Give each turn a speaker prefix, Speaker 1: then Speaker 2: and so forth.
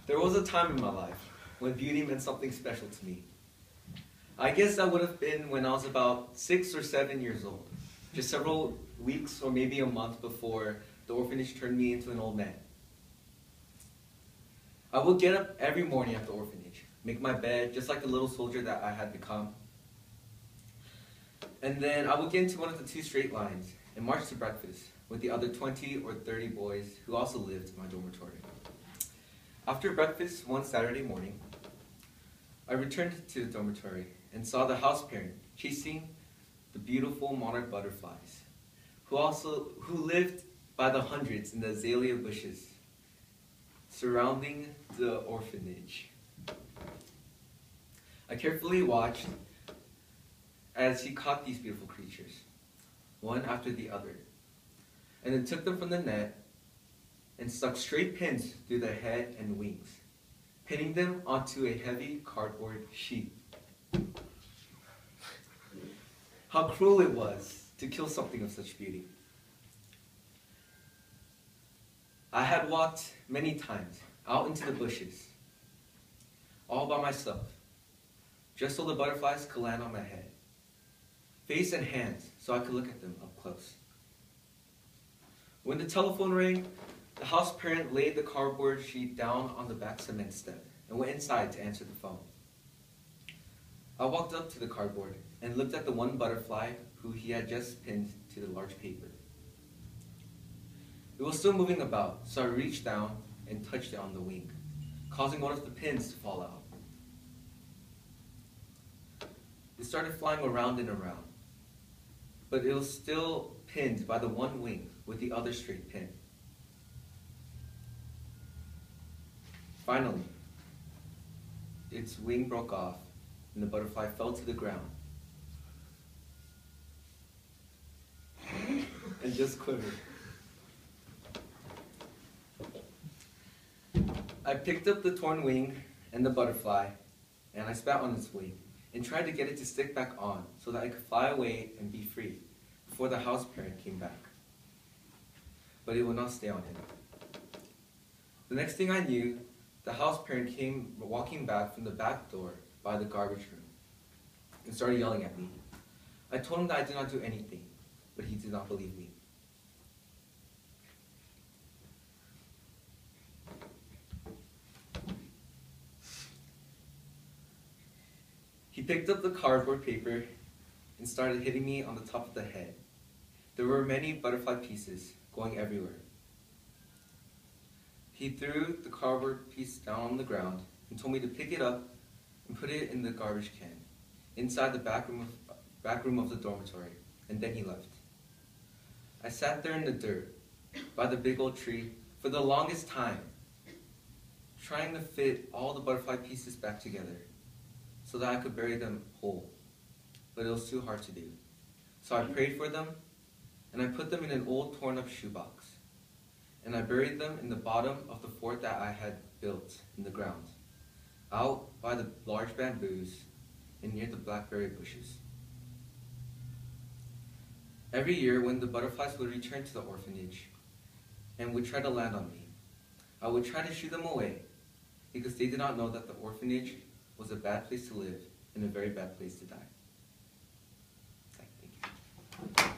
Speaker 1: There was a time in my life when beauty meant something special to me. I guess that would have been when I was about 6 or 7 years old, just several weeks or maybe a month before the orphanage turned me into an old man. I would get up every morning at the orphanage, make my bed just like the little soldier that I had become. And then I would get into one of the 2 straight lines and march to breakfast with the other 20 or 30 boys who also lived in my dormitory. After breakfast one Saturday morning, I returned to the dormitory and saw the house parent chasing the beautiful monarch butterflies, who lived by the hundreds in the azalea bushes surrounding the orphanage. I carefully watched as he caught these beautiful creatures, one after the other, and then took them from the net and stuck straight pins through their head and wings, pinning them onto a heavy cardboard sheet. How cruel it was to kill something of such beauty. I had walked many times out into the bushes, all by myself, just so the butterflies could land on my head, face and hands, so I could look at them up close. When the telephone rang, the house parent laid the cardboard sheet down on the back cement step and went inside to answer the phone. I walked up to the cardboard and looked at the one butterfly who he had just pinned to the large paper. It was still moving about, so I reached down and touched it on the wing, causing one of the pins to fall out. It started flying around and around, but it was still pinned by the one wing with the other straight pin. Finally, its wing broke off and the butterfly fell to the ground and just quivered. I picked up the torn wing and the butterfly and I spat on its wing and tried to get it to stick back on so that I could fly away and be free before the house parent came back. But it would not stay on him. The next thing I knew, the house parent came walking back from the back door by the garbage room and started yelling at me. I told him that I did not do anything, but he did not believe me. He picked up the cardboard paper and started hitting me on the top of the head. There were many butterfly pieces going everywhere. He threw the cardboard piece down on the ground and told me to pick it up and put it in the garbage can inside the back room of the dormitory, and then he left. I sat there in the dirt by the big old tree for the longest time, trying to fit all the butterfly pieces back together so that I could bury them whole, but it was too hard to do. So I prayed for them, and I put them in an old torn-up shoebox, and I buried them in the bottom of the fort that I had built in the ground, out by the large bamboos and near the blackberry bushes. Every year when the butterflies would return to the orphanage and would try to land on me, I would try to shoo them away because they did not know that the orphanage was a bad place to live and a very bad place to die. Thank you.